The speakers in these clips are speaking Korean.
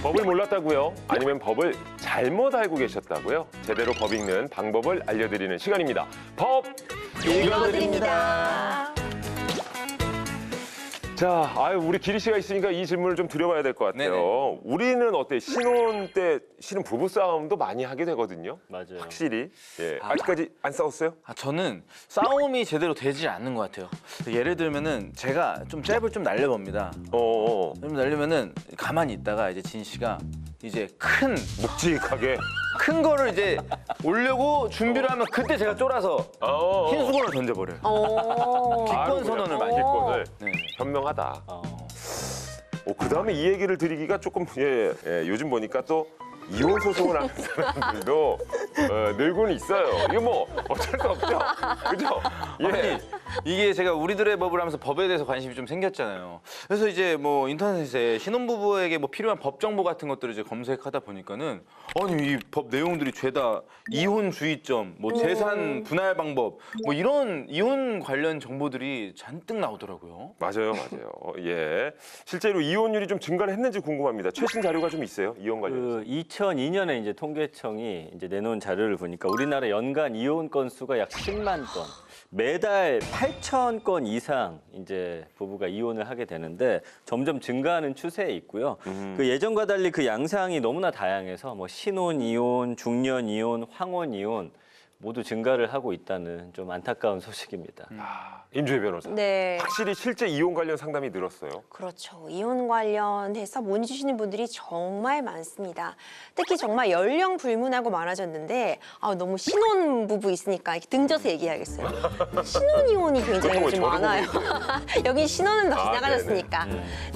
법을 몰랐다고요? 아니면 법을 잘못 알고 계셨다고요? 제대로 법 읽는 방법을 알려드리는 시간입니다. 법 읽어드립니다. 자, 우리 기리 씨가 있으니까 이 질문을 좀 드려봐야 될 것 같아요. 네네. 우리는 어때? 신혼 때 실은 부부 싸움도 많이 하게 되거든요. 맞아요. 확실히. 예. 아직까지 안 싸웠어요? 저는 싸움이 제대로 되지 않는 것 같아요. 예를 들면은 제가 좀 잽을 좀 날려봅니다. 좀 날리면은 가만히 있다가 이제 진 씨가 이제 큰 묵직하게. 거를 이제 올려고 준비를 하면 그때 제가 쫄아서 흰 수건을 던져버려요. 기권 선언을 많이 기권을. 네. 현명하다. 그다음에 이 얘기를 드리기가 조금 요즘 보니까 또 이혼 소송을 하는 사람들도 늘고는 있어요. 이거 뭐 어쩔 수 없죠. 그죠? 예. 아니, 이게 제가 우리들의 법을 하면서 법에 대해서 관심이 좀 생겼잖아요. 그래서 이제 뭐 인터넷에 신혼부부에게 뭐 필요한 법 정보 같은 것들을 이제 검색하다 보니까는 아니 이 법 내용들이 죄다 이혼 주의점, 뭐 재산 분할 방법, 뭐 이런 이혼 관련 정보들이 잔뜩 나오더라고요. 맞아요. 예. 실제로 이혼율이 좀 증가를 했는지 궁금합니다. 최신 자료가 좀 있어요? 이혼 관련해서. 2002년에 이제 통계청이 이제 내놓은 자료를 보니까 우리나라 연간 이혼 건수가 약 10만 건. 매달 8천 건 이상 이제 부부가 이혼을 하게 되는데 점점 증가하는 추세에 있고요. 그 예전과 달리 그 양상이 너무나 다양해서 뭐 신혼 이혼, 중년 이혼, 황혼 이혼 모두 증가를 하고 있다는 좀 안타까운 소식입니다. 임주혜 변호사. 네. 확실히 실제 이혼 관련 상담이 늘었어요. 그렇죠. 이혼 관련해서 문의 주시는 분들이 정말 많습니다. 특히 정말 연령 불문하고 많아졌는데 너무 신혼부부 있으니까 이렇게 등져서 얘기해야겠어요. 신혼이혼이 굉장히 요즘 저를 많아요. 여기 신혼은 더 지나가셨으니까.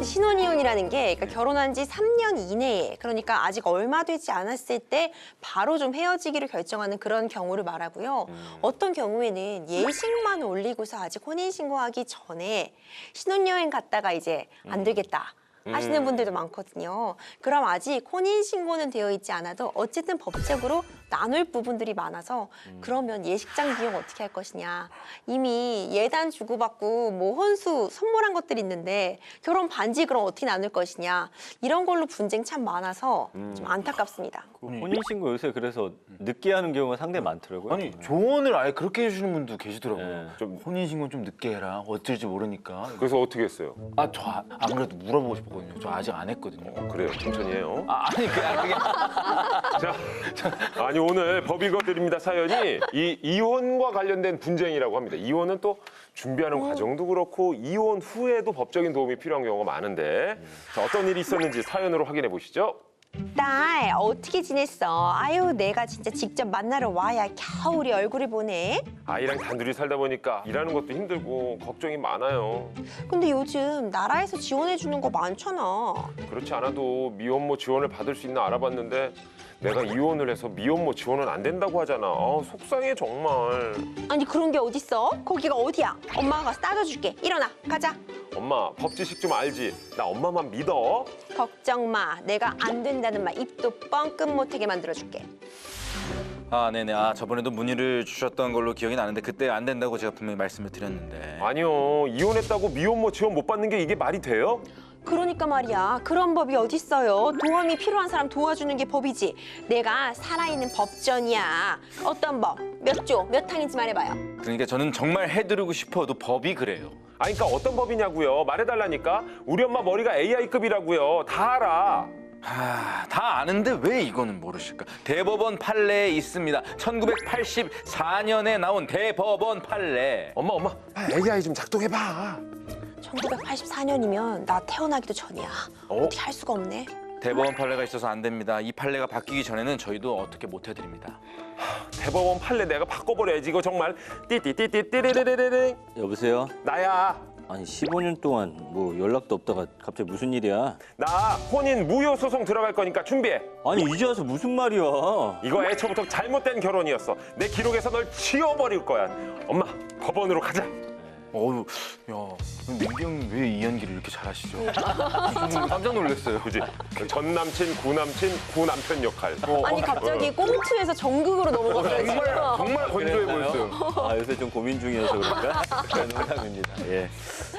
신혼이혼이라는 게 그러니까 결혼한 지 3년 이내에 그러니까 아직 얼마 되지 않았을 때 바로 좀 헤어지기를 결정하는 그런 경우를 말하고요. 어떤 경우에는 예식만 올리고서 아직 혼인신고하기 전에 신혼여행 갔다가 이제 안 되겠다. 하시는 분들도 많거든요. 그럼 아직 혼인신고는 되어 있지 않아도 어쨌든 법적으로 나눌 부분들이 많아서 그러면 예식장 비용 어떻게 할 것이냐. 이미 예단 주고받고 뭐 혼수 선물한 것들이 있는데 결혼 반지 그럼 어떻게 나눌 것이냐. 이런 걸로 분쟁 참 많아서 좀 안타깝습니다. 혼인신고 요새 그래서 늦게 하는 경우가 상당히 많더라고요. 아니 조언을 아예 그렇게 해주시는 분도 계시더라고요. 네. 좀- 혼인신고 좀 늦게 해라. 어쩔지 모르니까. 그래서 어떻게 했어요? 저 안 그래도 물어보고 싶었거든요. 저 아직 안 했거든요. 그래요. 천천히 해요. 아니 그게 자, 아니 오늘 법 읽어드립니다 사연이 이 이혼과 관련된 분쟁이라고 합니다. 이혼은 또 준비하는 과정도 그렇고 이혼 후에도 법적인 도움이 필요한 경우가 많은데 자, 어떤 일이 있었는지 사연으로 확인해 보시죠. 딸 어떻게 지냈어? 아유 내가 진짜 직접 만나러 와야 겨우 우리 얼굴을 보네. 아이랑 단둘이 살다 보니까 일하는 것도 힘들고 걱정이 많아요. 근데 요즘 나라에서 지원해 주는 거 많잖아. 그렇지 않아도 미혼모 지원을 받을 수 있나 알아봤는데 내가 이혼을 해서 미혼모 지원은 안 된다고 하잖아. 속상해 정말. 아니 그런 게 어딨어? 거기가 어디야? 엄마가 가서 따져줄게. 일어나 가자. 엄마 법 지식 좀 알지? 나 엄마만 믿어. 걱정 마. 내가 안 된다는 말 입도 뻥끗 못하게 만들어줄게. 네네. 저번에도 문의를 주셨던 걸로 기억이 나는데 그때 안 된다고 제가 분명히 말씀을 드렸는데. 아니요. 이혼했다고 미혼모 지원 못 받는 게 이게 말이 돼요? 그러니까 말이야. 그런 법이 어딨어요. 도움이 필요한 사람 도와주는 게 법이지. 내가 살아있는 법전이야. 어떤 법? 몇 조? 몇 항인지 말해봐요. 그러니까 저는 정말 해드리고 싶어도 법이 그래요. 그러니까 어떤 법이냐고요. 말해달라니까. 우리 엄마 머리가 AI급이라고요. 다 알아. 다 아는데 왜 이거는 모르실까? 대법원 판례에 있습니다. 1984년에 나온 대법원 판례. 엄마 AI 좀 작동해봐. 1984년이면 나 태어나기도 전이야. 어떻게 할 수가 없네. 대법원 판례가 있어서 안 됩니다. 이 판례가 바뀌기 전에는 저희도 어떻게 못 해드립니다. 대법원 판례 내가 바꿔버려야지. 이거 정말 띠띠띠띠띠리리리리 여보세요? 나야. 아니 15년 동안 뭐 연락도 없다가 갑자기 무슨 일이야? 나 혼인 무효 소송 들어갈 거니까 준비해. 아니 이제 와서 무슨 말이야? 이거 애초부터 잘못된 결혼이었어. 내 기록에서 널 지워버릴 거야. 엄마 법원으로 가자. 어우, 야, 민기 형님 왜 이 연기를 이렇게 잘하시죠? 좀 깜짝 놀랐어요. 그지? 전 남친, 구 남편 역할. 아니 갑자기 꽁트에서 전극으로 넘어갔어요. 지금. 정말 건조해 보였어요. 아, 요새 좀 고민 중이어서 그런가? 그런 농담입니다. 예.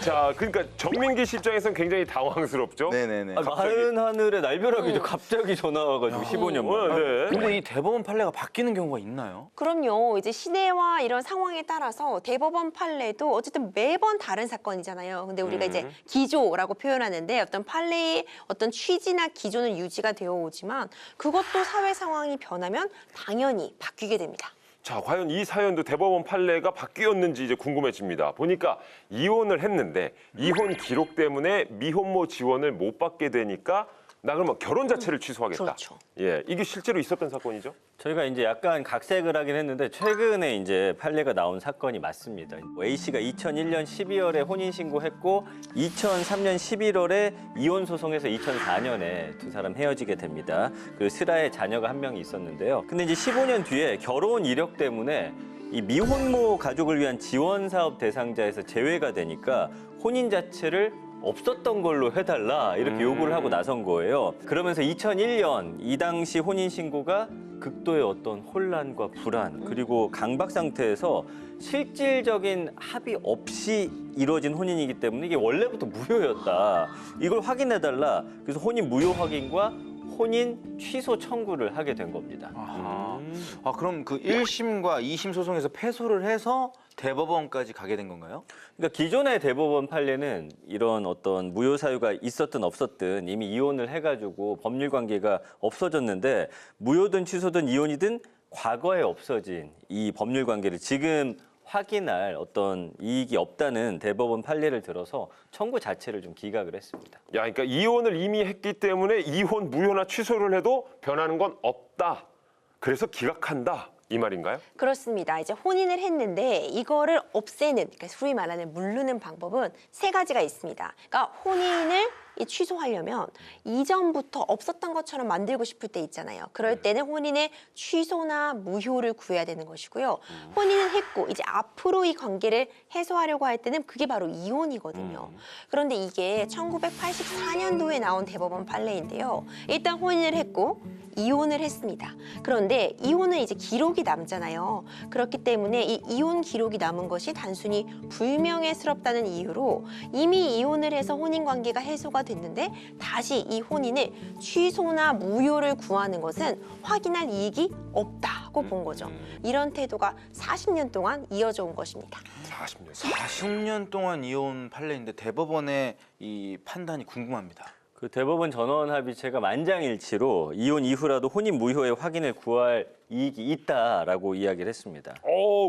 자, 그러니까 정민기 씨 입장에서는 굉장히 당황스럽죠? 네네네. 아, 마른 하늘의 날벼락이죠. 갑자기 전화 와가지고 15년 만에. 네. 근데 이 대법원 판례가 바뀌는 경우가 있나요? 그럼요. 이제 시대와 이런 상황에 따라서 대법원 판례도 어쨌든 매번 다른 사건이잖아요. 근데 우리가 이제 기조라고 표현하는데 어떤 판례의 어떤 취지나 기조는 유지가 되어 오지만 그것도 사회 상황이 변하면 당연히 바뀌게 됩니다. 자, 과연 이 사연도 대법원 판례가 바뀌었는지 이제 궁금해집니다. 보니까 이혼을 했는데 이혼 기록 때문에 미혼모 지원을 못 받게 되니까 나 그러면 결혼 자체를 취소하겠다. 그렇죠. 예, 이게 실제로 있었던 사건이죠? 저희가 이제 약간 각색을 하긴 했는데 최근에 이제 판례가 나온 사건이 맞습니다. A 씨가 2001년 12월에 혼인 신고했고 2003년 11월에 이혼 소송에서 2004년에 두 사람 헤어지게 됩니다. 그 슬아에 자녀가 한 명이 있었는데요. 근데 이제 15년 뒤에 결혼 이력 때문에 이 미혼모 가족을 위한 지원 사업 대상자에서 제외가 되니까 혼인 자체를 없었던 걸로 해달라 이렇게 요구를 하고 나선 거예요. 그러면서 2001년 이 당시 혼인 신고가 극도의 어떤 혼란과 불안 그리고 강박 상태에서 실질적인 합의 없이 이루어진 혼인이기 때문에 이게 원래부터 무효였다. 이걸 확인해달라. 그래서 혼인 무효 확인과 혼인 취소 청구를 하게 된 겁니다. 아, 그럼 그 1심과 2심 소송에서 패소를 해서 대법원까지 가게 된 건가요? 그러니까 기존의 대법원 판례는 이런 어떤 무효 사유가 있었든 없었든 이미 이혼을 해가지고 법률 관계가 없어졌는데 무효든 취소든 이혼이든 과거에 없어진 이 법률 관계를 지금 확인할 어떤 이익이 없다는 대법원 판례를 들어서 청구 자체를 좀 기각을 했습니다. 야, 그러니까 이혼을 이미 했기 때문에 이혼 무효나 취소를 해도 변하는 건 없다. 그래서 기각한다. 이 말인가요? 그렇습니다. 이제 혼인을 했는데 이거를 없애는, 그러니까 소위 말하는 물르는 방법은 세 가지가 있습니다. 그러니까 혼인을 취소하려면 이전부터 없었던 것처럼 만들고 싶을 때 있잖아요. 그럴 때는 혼인의 취소나 무효를 구해야 되는 것이고요. 혼인을 했고 이제 앞으로 이 관계를 해소하려고 할 때는 그게 바로 이혼이거든요. 그런데 이게 1984년도에 나온 대법원 판례인데요. 일단 혼인을 했고 이혼을 했습니다. 그런데 이혼은 이제 기록이 남잖아요. 그렇기 때문에 이 이혼 기록이 남은 것이 단순히 불명예스럽다는 이유로 이미 이혼을 해서 혼인 관계가 해소가 됐는데 다시 이 혼인을 취소나 무효를 구하는 것은 확인할 이익이 없다고 본 거죠. 이런 태도가 40년 동안 이어져 온 것입니다. 40년. 40년 동안 이혼 판례인데 대법원의 이 판단이 궁금합니다. 그 대법원 전원 합의체가 만장일치로 이혼 이후라도 혼인 무효의 확인을 구할 이익이 있다라고 이야기를 했습니다.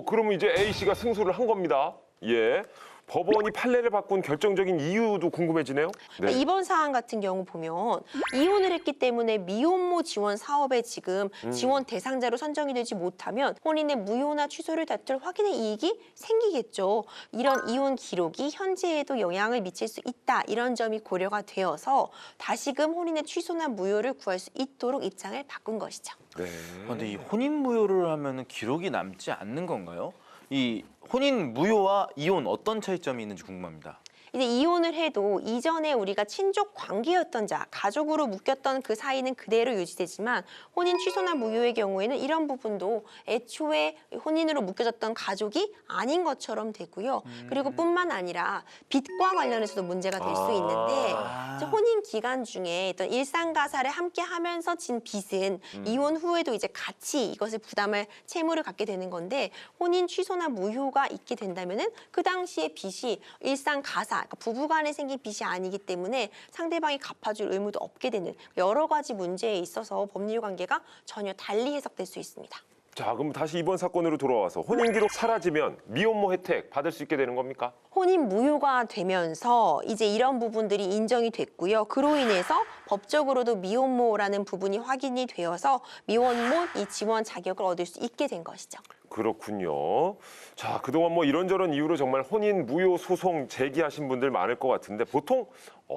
그러면 이제 A 씨가 승소를 한 겁니다. 예. 법원이 판례를 바꾼 결정적인 이유도 궁금해지네요. 네. 이번 사안 같은 경우 보면 이혼을 했기 때문에 미혼모 지원 사업에 지금 지원 대상자로 선정이 되지 못하면 혼인의 무효나 취소를 다툴 확인의 이익이 생기겠죠. 이런 이혼 기록이 현재에도 영향을 미칠 수 있다. 이런 점이 고려가 되어서 다시금 혼인의 취소나 무효를 구할 수 있도록 입장을 바꾼 것이죠. 네. 그런데 이 혼인 무효를 하면 기록이 남지 않는 건가요? 이 혼인 무효와 이혼 어떤 차이점이 있는지 궁금합니다. 이제 이혼을 해도 이전에 우리가 친족 관계였던 자, 가족으로 묶였던 그 사이는 그대로 유지되지만 혼인 취소나 무효의 경우에는 이런 부분도 애초에 혼인으로 묶여졌던 가족이 아닌 것처럼 되고요. 그리고 뿐만 아니라 빚과 관련해서도 문제가 될 수 있는데 이제 혼인 기간 중에 어떤 일상 가사를 함께 하면서 진 빚은 이혼 후에도 이제 같이 이것을 부담할 채무를 갖게 되는 건데 혼인 취소나 무효가 있게 된다면은 그 당시의 빚이 일상 가사 그러니까 부부간에 생긴 빚이 아니기 때문에 상대방이 갚아줄 의무도 없게 되는 여러 가지 문제에 있어서 법률 관계가 전혀 달리 해석될 수 있습니다. 자, 그럼 다시 이번 사건으로 돌아와서 혼인 기록 사라지면 미혼모 혜택 받을 수 있게 되는 겁니까? 혼인 무효가 되면서 이제 이런 부분들이 인정이 됐고요. 그로 인해서 법적으로도 미혼모라는 부분이 확인이 되어서 미혼모 이 지원 자격을 얻을 수 있게 된 것이죠. 그렇군요. 자, 그동안 뭐 이런저런 이유로 정말 혼인 무효 소송 제기하신 분들 많을 것 같은데 보통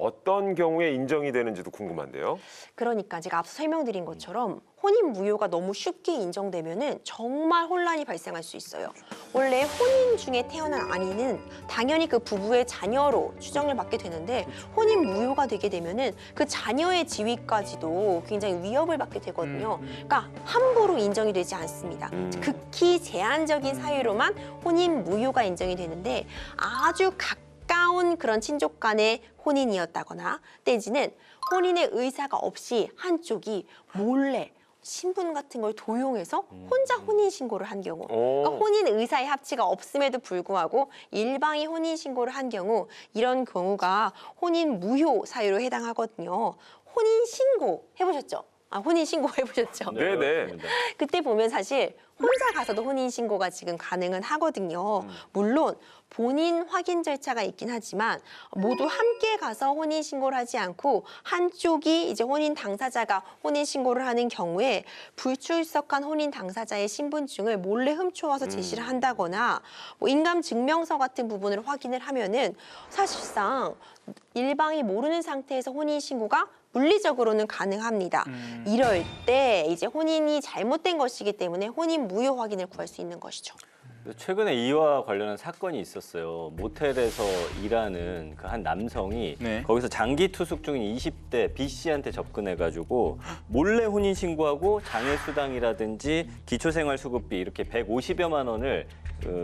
어떤 경우에 인정이 되는지도 궁금한데요. 그러니까 제가 앞서 설명드린 것처럼 혼인 무효가 너무 쉽게 인정되면은 정말 혼란이 발생할 수 있어요. 원래 혼인 중에 태어난 아이는 당연히 그 부부의 자녀로 추정을 받게 되는데 혼인 무효가 되게 되면은 그 자녀의 지위까지도 굉장히 위협을 받게 되거든요. 그러니까 함부로 인정이 되지 않습니다. 극히 제한적인 사유로만 혼인 무효가 인정이 되는데 아주 가까운 그런 친족 간의 혼인이었다거나 내지는 혼인의 의사가 없이 한쪽이 몰래 신분 같은 걸 도용해서 혼자 혼인 신고를 한 경우, 그러니까 혼인 의사의 합치가 없음에도 불구하고 일방이 혼인 신고를 한 경우, 이런 경우가 혼인 무효 사유로 해당하거든요. 혼인 신고 해보셨죠? 혼인 신고 해보셨죠? 네네. 맞습니다. 그때 보면 사실 혼자 가서도 혼인 신고가 지금 가능은 하거든요. 물론 본인 확인 절차가 있긴 하지만 모두 함께 가서 혼인 신고를 하지 않고 한쪽이 이제 혼인 당사자가 혼인 신고를 하는 경우에 불출석한 혼인 당사자의 신분증을 몰래 훔쳐와서 제시를 한다거나 뭐 인감 증명서 같은 부분을 확인을 하면은 사실상 일방이 모르는 상태에서 혼인 신고가 물리적으로는 가능합니다. 이럴 때 이제 혼인이 잘못된 것이기 때문에 혼인 무효 확인을 구할 수 있는 것이죠. 최근에 이와 관련한 사건이 있었어요. 모텔에서 일하는 그 한 남성이 네. 거기서 장기 투숙 중인 20대 B 씨한테 접근해가지고 몰래 혼인 신고하고 장애수당이라든지 기초생활수급비 이렇게 150여만 원을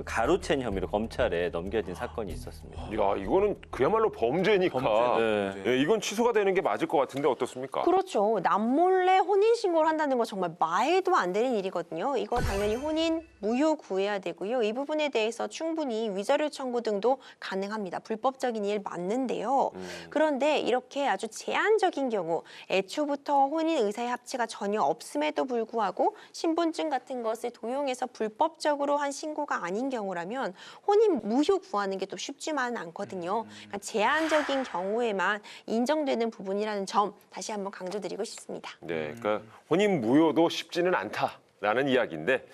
가로챈 혐의로 검찰에 넘겨진 사건이 있었습니다. 야, 이거는 그야말로 범죄니까. 네. 예, 이건 취소가 되는 게 맞을 것 같은데 어떻습니까? 그렇죠. 남몰래 혼인 신고를 한다는 건 정말 말도 안 되는 일이거든요. 이거 당연히 혼인 무효 구해야 되고요. 이 부분에 대해서 충분히 위자료 청구 등도 가능합니다. 불법적인 일 맞는데요. 그런데 이렇게 아주 제한적인 경우, 애초부터 혼인 의사의 합치가 전혀 없음에도 불구하고 신분증 같은 것을 도용해서 불법적으로 한 신고가 아닌 경우라면 혼인 무효 구하는 게 또 쉽지만은 않거든요. 그러니까 제한적인 경우에만 인정되는 부분이라는 점 다시 한번 강조드리고 싶습니다. 네, 그러니까 혼인 무효도 쉽지는 않다라는 이야기인데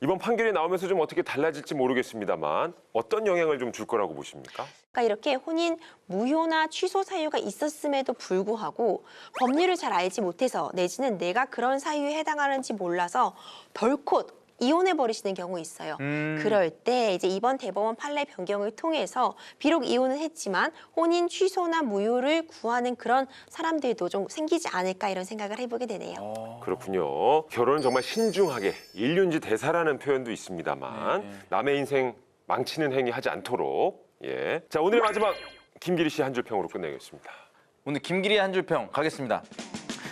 이번 판결이 나오면서 좀 어떻게 달라질지 모르겠습니다만 어떤 영향을 좀 줄 거라고 보십니까? 그러니까 이렇게 혼인 무효나 취소 사유가 있었음에도 불구하고 법률을 잘 알지 못해서 내지는 내가 그런 사유에 해당하는지 몰라서 덜컥 이혼해버리시는 경우 있어요. 그럴 때 이제 이번 대법원 판례 변경을 통해서 비록 이혼은 했지만 혼인 취소나 무효를 구하는 그런 사람들도 좀 생기지 않을까 이런 생각을 해보게 되네요. 그렇군요. 결혼은 정말 신중하게 일륜지 대사라는 표현도 있습니다만 남의 인생 망치는 행위 하지 않도록. 예. 자, 오늘 마지막 김기리 씨 한 줄 평으로 끝내겠습니다. 오늘 김기리의 한 줄 평 가겠습니다.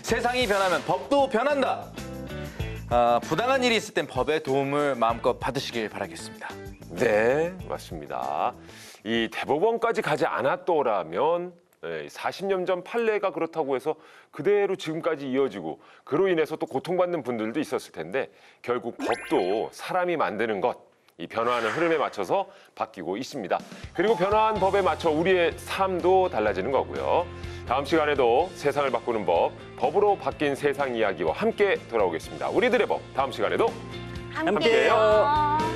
세상이 변하면 법도 변한다. 부당한 일이 있을 땐 법의 도움을 마음껏 받으시길 바라겠습니다. 네, 맞습니다. 이 대법원까지 가지 않았더라면 40년 전 판례가 그렇다고 해서 그대로 지금까지 이어지고 그로 인해서 또 고통받는 분들도 있었을 텐데 결국 법도 사람이 만드는 것, 이 변화하는 흐름에 맞춰서 바뀌고 있습니다. 그리고 변화한 법에 맞춰 우리의 삶도 달라지는 거고요. 다음 시간에도 세상을 바꾸는 법, 법으로 바뀐 세상 이야기와 함께 돌아오겠습니다. 우리들의 법, 다음 시간에도 함께해요.